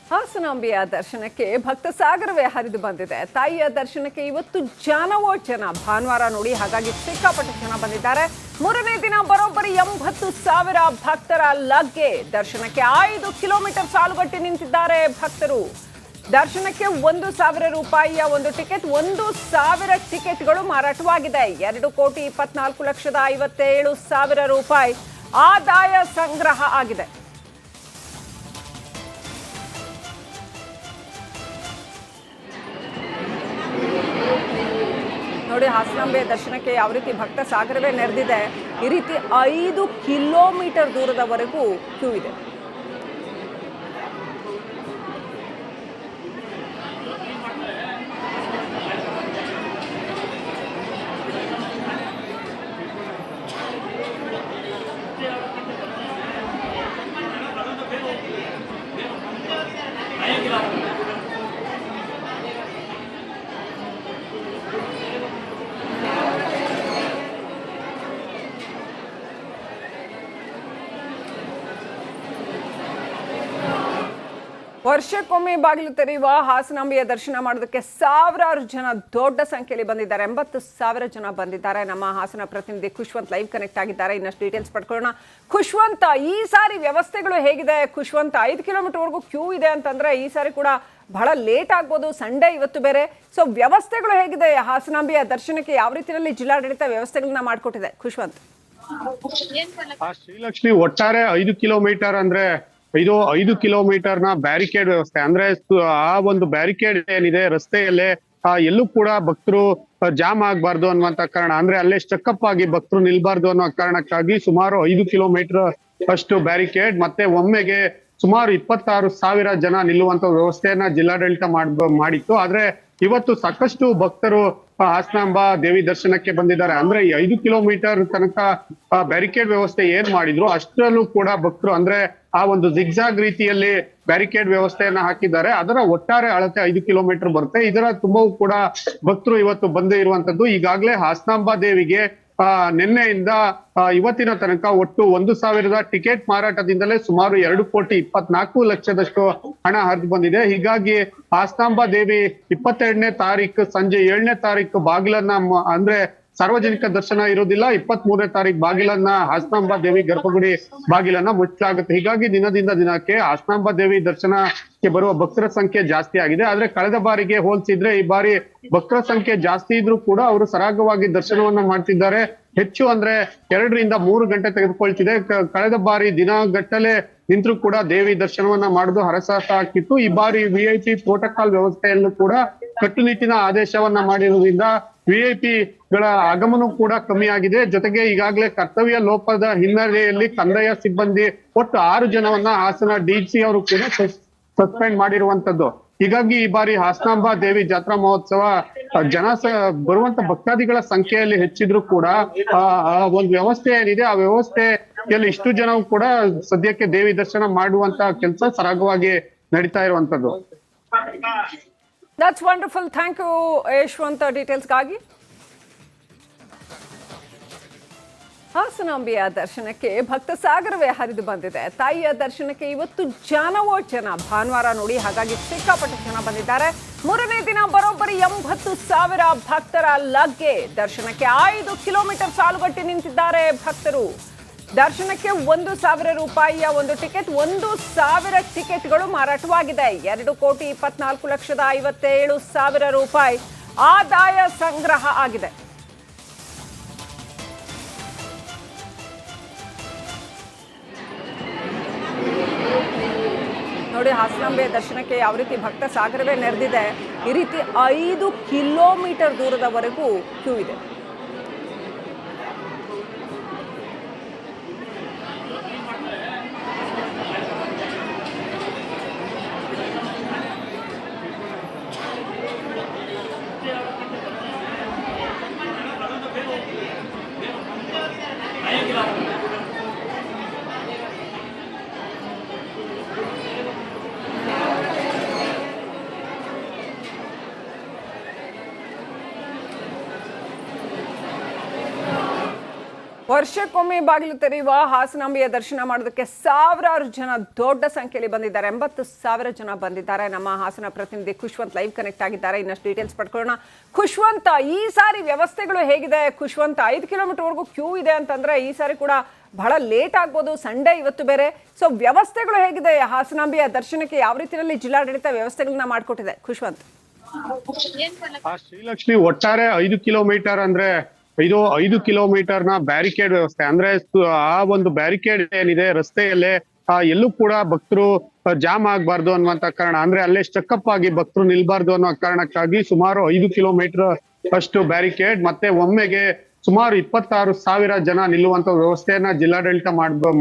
ಹಾಸನಾಂಬೆಯ ದರ್ಶನಕ್ಕೆ ಭಕ್ತ ಸಾಗರವೇ ಹರಿದು ಬಂದಿದೆ. ತಾಯಿಯ ದರ್ಶನಕ್ಕೆ ಇವತ್ತು ಜನ ಭಾನುವಾರ ನೋಡಿ, ಹಾಗಾಗಿ ಸಿಕ್ಕಾಪಟ್ಟೆ ಜನ ಬಂದಿದ್ದಾರೆ. ಮೂರನೇ ದಿನ ಬರೋಬ್ಬರಿ 80,000 ಭಕ್ತರ ಲಗ್ಗೆ. ದರ್ಶನಕ್ಕೆ 5 ಕಿಲೋಮೀಟರ್ ಸಾಲುಗಟ್ಟಿ ನಿಂತಿದ್ದಾರೆ ಭಕ್ತರು. ದರ್ಶನಕ್ಕೆ 1,000 ರೂಪಾಯಿಯ ಒಂದು ಟಿಕೆಟ್, 1,000 ಟಿಕೆಟ್ಗಳು ಮಾರಾಟವಾಗಿದೆ. 2,24,57,000 ರೂಪಾಯಿ ಆದಾಯ ಸಂಗ್ರಹ ಆಗಿದೆ. ನೋಡಿ, ಹಾಸನಾಂಬೆ ದರ್ಶನಕ್ಕೆ ಯಾವ ರೀತಿ ಭಕ್ತ ಸಾಗರವೇ ನೆರೆದಿದೆ. ಈ ರೀತಿ 5 ಕಿಲೋಮೀಟರ್ ದೂರದವರೆಗೂ ಕ್ಯೂ ಇದೆ. ವರ್ಷಕ್ಕೊಮ್ಮೆ ಬಾಗಿಲು ತೆರೆಯುವ ಹಾಸನಾಂಬೆಯ ದರ್ಶನ ಮಾಡೋದಕ್ಕೆ ಸಾವಿರಾರು ಜನ ದೊಡ್ಡ ಸಂಖ್ಯೆಯಲ್ಲಿ ಬಂದಿದ್ದಾರೆ. 80,000 ಜನ ಬಂದಿದ್ದಾರೆ. ನಮ್ಮ ಹಾಸನ ಪ್ರತಿನಿಧಿ ಖುಷ್ವಂತ್ ಲೈವ್ ಕನೆಕ್ಟ್ ಆಗಿದ್ದಾರೆ. ಇನ್ನಷ್ಟು ಡೀಟೇಲ್ಸ್ ಪಡ್ಕೊಳ್ಳೋಣ. ಖುಷ್ವಂತ, ಈ ಸಾರಿ ವ್ಯವಸ್ಥೆಗಳು ಹೇಗಿದೆ? ಖುಷ್ವಂತ, 5 ಕಿಲೋಮೀಟರ್ವರೆಗೂ ಕ್ಯೂ ಇದೆ ಅಂತಂದ್ರೆ ಈ ಸಾರಿ ಕೂಡ ಬಹಳ ಲೇಟ್ ಆಗ್ಬೋದು, ಸಂಡೇ ಇವತ್ತು ಬೇರೆ. ಸೊ ವ್ಯವಸ್ಥೆಗಳು ಹೇಗಿದೆ? ಹಾಸನಾಂಬೆಯ ದರ್ಶನಕ್ಕೆ ಯಾವ ರೀತಿಯಲ್ಲಿ ಜಿಲ್ಲಾಡಳಿತ ವ್ಯವಸ್ಥೆಗಳನ್ನ ಮಾಡಿಕೊಟ್ಟಿದೆ? ಖುಷ್ವಂತ್. ಶ್ರೀಲಕ್ಷ್ಮಿ, ಒಟ್ಟಾರೆ 5 ಕಿಲೋಮೀಟರ್ ಅಂದ್ರೆ ಇದು 5 ಕಿಲೋಮೀಟರ್ನ ಬ್ಯಾರಿಕೇಡ್ ವ್ಯವಸ್ಥೆ. ಅಂದ್ರೆ ಆ ಒಂದು ಬ್ಯಾರಿಕೇಡ್ ಏನಿದೆ ರಸ್ತೆಯಲ್ಲೇ ಎಲ್ಲೂ ಕೂಡ ಭಕ್ತರು ಜಾಮ್ ಆಗ್ಬಾರ್ದು ಅನ್ನುವಂತ ಕಾರಣ, ಅಂದ್ರೆ ಅಲ್ಲೇ ಸ್ಟಕ್ಅಪ್ ಆಗಿ ಭಕ್ತರು ನಿಲ್ಬಾರ್ದು ಅನ್ನೋ ಕಾರಣಕ್ಕಾಗಿ ಸುಮಾರು 5 ಕಿಲೋಮೀಟರ್ ಅಷ್ಟು ಬ್ಯಾರಿಕೇಡ್, ಮತ್ತೆ ಒಮ್ಮೆಗೆ ಸುಮಾರು 26,000 ಜನ ನಿಲ್ಲುವಂತ ವ್ಯವಸ್ಥೆಯನ್ನ ಜಿಲ್ಲಾಡಳಿತ ಮಾಡಿತ್ತು. ಆದ್ರೆ ಇವತ್ತು ಸಾಕಷ್ಟು ಭಕ್ತರು ಹಾಸನಾಂಬ ದೇವಿ ದರ್ಶನಕ್ಕೆ ಬಂದಿದ್ದಾರೆ. ಅಂದ್ರೆ ಈ 5 ಕಿಲೋಮೀಟರ್ ತನಕ ಬ್ಯಾರಿಕೇಡ್ ವ್ಯವಸ್ಥೆ ಏನ್ ಮಾಡಿದ್ರು ಅಷ್ಟರಲ್ಲೂ ಕೂಡ ಭಕ್ತರು, ಅಂದ್ರೆ ಆ ಒಂದು ಜಿಗ್ಜಾಗ್ ರೀತಿಯಲ್ಲಿ ಬ್ಯಾರಿಕೇಡ್ ವ್ಯವಸ್ಥೆಯನ್ನ ಹಾಕಿದ್ದಾರೆ. ಅದರ ಒಟ್ಟಾರೆ ಅಳತೆ 5 ಕಿಲೋಮೀಟರ್ ಬರುತ್ತೆ. ಇದರ ತುಂಬವೂ ಕೂಡ ಭಕ್ತರು ಇವತ್ತು ಬಂದೇ ಇರುವಂತದ್ದು. ಈಗಾಗಲೇ ಹಾಸನಾಂಬ ದೇವಿಗೆ ನಿನ್ನೆಯಿಂದ ಇವತ್ತಿನ ತನಕ ಒಟ್ಟು 1,000 ಟಿಕೆಟ್ ಮಾರಾಟದಿಂದಲೇ ಸುಮಾರು 2,24,00,000 ಹಣ ಹರಿದು ಬಂದಿದೆ. ಹೀಗಾಗಿ ಹಾಸನಾಂಬ ದೇವಿ 22ನೇ ತಾರೀಕು ಸಂಜೆ 7ನೇ ತಾರೀಕು ಬಾಗಿಲನ್ನ, ಅಂದ್ರೆ ಸಾರ್ವಜನಿಕ ದರ್ಶನ ಇರೋದಿಲ್ಲ. 23ನೇ ತಾರೀಕು ಬಾಗಿಲನ್ನ, ಹಾಸನಾಂಬ ದೇವಿ ಗರ್ಭಗುಡಿ ಬಾಗಿಲನ್ನ ಮುಚ್ಚಲಾಗುತ್ತೆ. ಹೀಗಾಗಿ ದಿನದಿಂದ ದಿನಕ್ಕೆ ಹಾಸನಾಂಬ ದೇವಿ ದರ್ಶನಕ್ಕೆ ಬರುವ ಭಕ್ತರ ಸಂಖ್ಯೆ ಜಾಸ್ತಿ ಆಗಿದೆ. ಆದ್ರೆ ಕಳೆದ ಬಾರಿಗೆ ಹೋಲಿಸಿದ್ರೆ ಈ ಬಾರಿ ಭಕ್ತರ ಸಂಖ್ಯೆ ಜಾಸ್ತಿ ಇದ್ರೂ ಕೂಡ ಅವರು ಸರಾಗವಾಗಿ ದರ್ಶನವನ್ನ ಮಾಡ್ತಿದ್ದಾರೆ. ಹೆಚ್ಚು ಅಂದ್ರೆ 2 ರಿಂದ 3 ಗಂಟೆ ತೆಗೆದುಕೊಳ್ತಿದೆ. ಕಳೆದ ಬಾರಿ ದಿನಗಟ್ಟಲೆ ನಿಂತರೂ ಕೂಡ ದೇವಿ ದರ್ಶನವನ್ನ ಮಾಡುದು ಹರಸಾಹಸ ಆಗ್ತಿತ್ತು. ಈ ಬಾರಿ VIP ಪ್ರೋಟೋಕಾಲ್ ವ್ಯವಸ್ಥೆಯನ್ನು ಕೂಡ ಕಟ್ಟುನಿಟ್ಟಿನ ಆದೇಶವನ್ನ ಮಾಡಿರುವುದರಿಂದ VIP ಗಳ ಆಗಮನ ಕೂಡ ಕಮ್ಮಿ ಆಗಿದೆ. ಜೊತೆಗೆ ಈಗಾಗಲೇ ಕರ್ತವ್ಯ ಲೋಪದ ಹಿನ್ನೆಲೆಯಲ್ಲಿ ಕಂದಾಯ ಸಿಬ್ಬಂದಿ ಒಟ್ಟು 6 ಜನವನ್ನ ಹಾಸನ DC ಅವರು ಕೂಡ ಸಸ್ಪೆಂಡ್ ಮಾಡಿರುವಂತದ್ದು. ಹೀಗಾಗಿ ಈ ಬಾರಿ ಹಾಸನಾಂಬ ದೇವಿ ಜಾತ್ರಾ ಮಹೋತ್ಸವ ಬರುವಂತ ಭಕ್ತಾದಿಗಳ ಸಂಖ್ಯೆಯಲ್ಲಿ ಹೆಚ್ಚಿದ್ರು ಕೂಡ ಒಂದು ವ್ಯವಸ್ಥೆ ಏನಿದೆ ಆ ವ್ಯವಸ್ಥೆಯಲ್ಲಿ ಇಷ್ಟು ಜನವು ಕೂಡ ಸದ್ಯಕ್ಕೆ ದೇವಿ ದರ್ಶನ ಮಾಡುವಂತ ಕೆಲಸ ಸರಾಗವಾಗಿ ನಡೀತಾ ಇರುವಂತದ್ದು. That's wonderful. Thank you, Yashwant, ಡೀಟೇಲ್ಸ್ಗಾಗಿ. ಹಾಸನಾಂಬೆಯ ದರ್ಶನಕ್ಕೆ ಭಕ್ತ ಸಾಗರವೇ ಹರಿದು ಬಂದಿದೆ. ತಾಯಿಯ ದರ್ಶನಕ್ಕೆ ಇವತ್ತು ಜನ ಭಾನುವಾರ ನೋಡಿ, ಹಾಗಾಗಿ ಸಿಕ್ಕಾಪಟ್ಟೆ ಜನ ಬಂದಿದ್ದಾರೆ. ಮೂರನೇ ದಿನ ಬರೋಬ್ಬರಿ 80,000 ಭಕ್ತರ ಲಗ್ಗೆ. ದರ್ಶನಕ್ಕೆ 5 ಕಿಲೋಮೀಟರ್ ಸಾಲುಗಟ್ಟಿ ನಿಂತಿದ್ದಾರೆ ಭಕ್ತರು. ದರ್ಶನಕ್ಕೆ 1,000 ರೂಪಾಯಿಯ ಒಂದು ಟಿಕೆಟ್, 1,000 ಟಿಕೆಟ್ಗಳು ಮಾರಾಟವಾಗಿದೆ. 2,24,57,000 ರೂಪಾಯಿ ಆದಾಯ ಸಂಗ್ರಹ ಆಗಿದೆ. ನೋಡಿ, ಹಾಸನಾಂಬೆ ದರ್ಶನಕ್ಕೆ ಯಾವ ರೀತಿ ಭಕ್ತ ಸಾಗರವೇ ನೆರೆದಿದೆ. ಈ ರೀತಿ 5 ಕಿಲೋಮೀಟರ್ ದೂರದವರೆಗೂ ಕ್ಯೂ ಇದೆ. ವರ್ಷಕ್ಕೊಮ್ಮೆ ಬಾಗಿಲು ತೆರೆಯುವ ಹಾಸನಾಂಬೆಯ ದರ್ಶನ ಮಾಡೋದಕ್ಕೆ ಸಾವಿರಾರು ಜನ ದೊಡ್ಡ ಸಂಖ್ಯೆಯಲ್ಲಿ ಬಂದಿದ್ದಾರೆ. 80,000 ಜನ ಬಂದಿದ್ದಾರೆ. ನಮ್ಮ ಹಾಸನ ಪ್ರತಿನಿಧಿ ಖುಷ್ವಂತ್ ಲೈವ್ ಕನೆಕ್ಟ್ ಆಗಿದ್ದಾರೆ. ಇನ್ನಷ್ಟು ಡೀಟೇಲ್ಸ್ ಪಡ್ಕೊಳ್ಳೋಣ. ಖುಷ್ವಂತ, ಈ ಸಾರಿ ವ್ಯವಸ್ಥೆಗಳು ಹೇಗಿದೆ? ಖುಷ್ವಂತ, 5 ಕಿಲೋಮೀಟರ್ವರೆಗೂ ಕ್ಯೂ ಇದೆ ಅಂತಂದ್ರೆ ಈ ಸಾರಿ ಕೂಡ ಬಹಳ ಲೇಟ್ ಆಗ್ಬೋದು, ಸಂಡೇ ಇವತ್ತು ಬೇರೆ. ಸೊ ವ್ಯವಸ್ಥೆಗಳು ಹೇಗಿದೆ? ಹಾಸನಾಂಬೆಯ ದರ್ಶನಕ್ಕೆ ಯಾವ ರೀತಿಯಲ್ಲಿ ಜಿಲ್ಲಾಡಳಿತ ವ್ಯವಸ್ಥೆಗಳನ್ನ ಮಾಡಿಕೊಟ್ಟಿದೆ? ಖುಷ್ವಂತ್. ಶ್ರೀಲಕ್ಷ್ಮಿ, ಒಟ್ಟಾರೆ 5 ಕಿಲೋಮೀಟರ್ ಅಂದ್ರೆ ಇದು 5 ಕಿಲೋಮೀಟರ್ನ ಬ್ಯಾರಿಕೇಡ್ ವ್ಯವಸ್ಥೆ. ಅಂದ್ರೆ ಆ ಒಂದು ಬ್ಯಾರಿಕೇಡ್ ಏನಿದೆ ರಸ್ತೆಯಲ್ಲೇ ಎಲ್ಲೂ ಕೂಡ ಭಕ್ತರು ಜಾಮ್ ಆಗ್ಬಾರ್ದು ಅನ್ನುವಂತ ಕಾರಣ, ಅಂದ್ರೆ ಅಲ್ಲೇ ಸ್ಟಕ್ಅಪ್ ಆಗಿ ಭಕ್ತರು ನಿಲ್ಬಾರ್ದು ಅನ್ನೋ ಕಾರಣಕ್ಕಾಗಿ ಸುಮಾರು 5 ಕಿಲೋಮೀಟರ್ ಅಷ್ಟು ಬ್ಯಾರಿಕೇಡ್, ಮತ್ತೆ ಒಮ್ಮೆಗೆ ಸುಮಾರು 26,000 ಜನ ನಿಲ್ಲುವಂತ ವ್ಯವಸ್ಥೆಯನ್ನ ಜಿಲ್ಲಾಡಳಿತ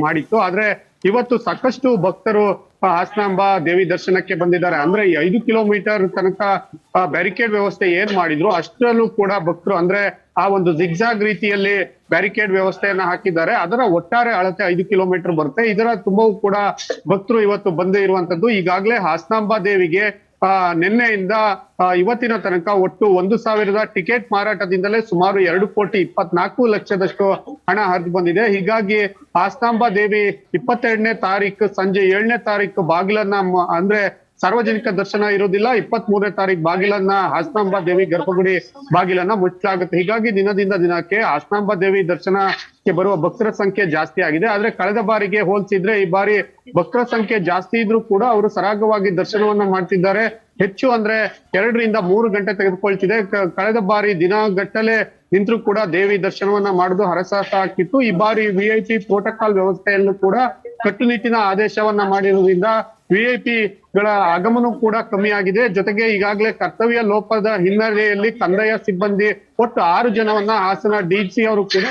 ಮಾಡಿತ್ತು. ಆದ್ರೆ ಇವತ್ತು ಸಾಕಷ್ಟು ಭಕ್ತರು ಹಾಸನಾಂಬ ದೇವಿ ದರ್ಶನಕ್ಕೆ ಬಂದಿದ್ದಾರೆ. ಅಂದ್ರೆ ಈ 5 ಕಿಲೋಮೀಟರ್ ತನಕ ಬ್ಯಾರಿಕೇಡ್ ವ್ಯವಸ್ಥೆ ಏನ್ ಮಾಡಿದ್ರು ಅಷ್ಟರಲ್ಲೂ ಕೂಡ ಭಕ್ತರು, ಅಂದ್ರೆ ಆ ಒಂದು ಜಿಗ್ಜಾಗ್ ರೀತಿಯಲ್ಲಿ ಬ್ಯಾರಿಕೇಡ್ ವ್ಯವಸ್ಥೆಯನ್ನ ಹಾಕಿದ್ದಾರೆ. ಅದರ ಒಟ್ಟಾರೆ ಅಳತೆ 5 ಕಿಲೋಮೀಟರ್ ಬರುತ್ತೆ. ಇದರ ತುಂಬವೂ ಕೂಡ ಭಕ್ತರು ಇವತ್ತು ಬಂದೇ ಇರುವಂತದ್ದು. ಈಗಾಗಲೇ ಹಾಸನಾಂಬ ದೇವಿಗೆ ನಿನ್ನೆಯಿಂದ ಇವತ್ತಿನ ತನಕ ಒಟ್ಟು 1,000 ಟಿಕೆಟ್ ಮಾರಾಟದಿಂದಲೇ ಸುಮಾರು 2,24,00,000 ಹಣ ಹರಿದು ಬಂದಿದೆ. ಹೀಗಾಗಿ ಹಾಸನಾಂಬ ದೇವಿ 22ನೇ ತಾರೀಕು ಸಂಜೆ 7ನೇ ತಾರೀಕು ಬಾಗಿಲನ್ನ, ಅಂದ್ರೆ ಸಾರ್ವಜನಿಕ ದರ್ಶನ ಇರುವುದಿಲ್ಲ, 23ನೇ ತಾರೀಕು ಬಾಗಿಲನ್ನ, ಹಾಸನಾಂಬ ದೇವಿ ಗರ್ಭಗುಡಿ ಬಾಗಿಲನ್ನ ಮುಚ್ಚಲಾಗುತ್ತೆ. ಹೀಗಾಗಿ ದಿನದಿಂದ ದಿನಕ್ಕೆ ಹಾಸನಾಂಬ ದೇವಿ ದರ್ಶನಕ್ಕೆ ಬರುವ ಭಕ್ತರ ಸಂಖ್ಯೆ ಜಾಸ್ತಿ ಆಗಿದೆ. ಆದ್ರೆ ಕಳೆದ ಬಾರಿಗೆ ಹೋಲಿಸಿದ್ರೆ ಈ ಬಾರಿ ಭಕ್ತರ ಸಂಖ್ಯೆ ಜಾಸ್ತಿ ಇದ್ರೂ ಕೂಡ ಅವರು ಸರಾಗವಾಗಿ ದರ್ಶನವನ್ನ ಮಾಡ್ತಿದ್ದಾರೆ. ಹೆಚ್ಚು ಅಂದ್ರೆ 2 ರಿಂದ 3 ಗಂಟೆ ತೆಗೆದುಕೊಳ್ತಿದೆ. ಕಳೆದ ಬಾರಿ ದಿನಗಟ್ಟಲೆ ನಿಂತರೂ ಕೂಡ ದೇವಿ ದರ್ಶನವನ್ನ ಮಾಡುದು ಹರಸಾಹಸ ಆಗ್ತಿತ್ತು. ಈ ಬಾರಿ VIP ಪ್ರೋಟೋಕಾಲ್ ವ್ಯವಸ್ಥೆಯಲ್ಲೂ ಕೂಡ ಕಟ್ಟುನಿಟ್ಟಿನ ಆದೇಶವನ್ನ ಮಾಡಿರುವುದರಿಂದ VIP ಗಳ ಆಗಮನ ಕೂಡ ಕಮ್ಮಿ ಆಗಿದೆ. ಜೊತೆಗೆ ಈಗಾಗಲೇ ಕರ್ತವ್ಯ ಲೋಪದ ಹಿನ್ನೆಲೆಯಲ್ಲಿ ಕಂದಾಯ ಸಿಬ್ಬಂದಿ ಒಟ್ಟು 6 ಜನವನ್ನ ಹಾಸನ DC ಅವರು ಕೂಡ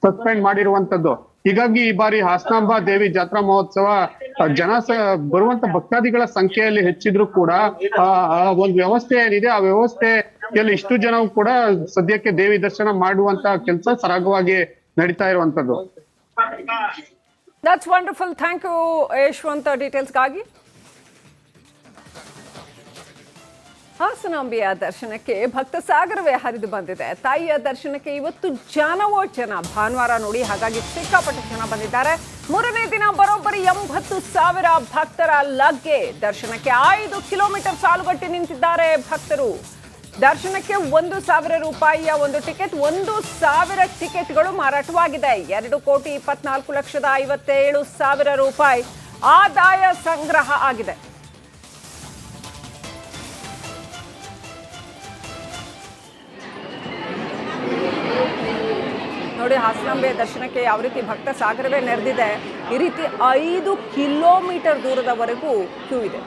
ಸಸ್ಪೆಂಡ್ ಮಾಡಿರುವಂತದ್ದು. ಹೀಗಾಗಿ ಈ ಬಾರಿ ಹಾಸನಾಂಬ ದೇವಿ ಜಾತ್ರಾ ಮಹೋತ್ಸವ ಬರುವಂತ ಭಕ್ತಾದಿಗಳ ಸಂಖ್ಯೆಯಲ್ಲಿ ಹೆಚ್ಚಿದ್ರು ಕೂಡ ಒಂದು ವ್ಯವಸ್ಥೆ ಏನಿದೆ ಆ ವ್ಯವಸ್ಥೆಯಲ್ಲಿ ಇಷ್ಟು ಜನವು ಕೂಡ ಸದ್ಯಕ್ಕೆ ದೇವಿ ದರ್ಶನ ಮಾಡುವಂತ ಕೆಲಸ ಸರಾಗವಾಗಿ ನಡೀತಾ ಇರುವಂತದ್ದು. That's wonderful. Thank you, Yashwant, ಡೀಟೇಲ್ಸ್ಗಾಗಿ. ಹಾಸನಾಂಬೆಯ ದರ್ಶನಕ್ಕೆ ಭಕ್ತ ಸಾಗರವೇ ಹರಿದು ಬಂದಿದೆ. ತಾಯಿಯ ದರ್ಶನಕ್ಕೆ ಇವತ್ತು ಜನವೋ ಜನ, ಭಾನುವಾರ ನೋಡಿ, ಹಾಗಾಗಿ ಸಿಕ್ಕಾಪಟ್ಟೆ ಜನ ಬಂದಿದ್ದಾರೆ. 3ನೇ ದಿನ ಬರೋಬ್ಬರಿ 80,000 ಭಕ್ತರ ಲಗ್ಗೆ ದರ್ಶನಕ್ಕೆ 5 ಕಿಲೋಮೀಟರ್ ಸಾಲುಗಟ್ಟಿ ನಿಂತಿದ್ದಾರೆ ಭಕ್ತರು. ದರ್ಶನಕ್ಕೆ 1,000 ರೂಪಾಯಿಯ ಒಂದು ಟಿಕೆಟ್, 1,000 ಟಿಕೆಟ್ಗಳು ಮಾರಾಟವಾಗಿದೆ. 2,24,57,000 ರೂಪಾಯಿ ಆದಾಯ ಸಂಗ್ರಹ ಆಗಿದೆ. ನೋಡಿ, ಹಾಸನಾಂಬೆಯ ದರ್ಶನಕ್ಕೆ ಯಾವ ರೀತಿ ಭಕ್ತ ಸಾಗರವೇ ನೆರೆದಿದೆ. ಈ ರೀತಿ 5 ಕಿಲೋಮೀಟರ್ ದೂರದವರೆಗೂ ಕ್ಯೂ ಇದೆ.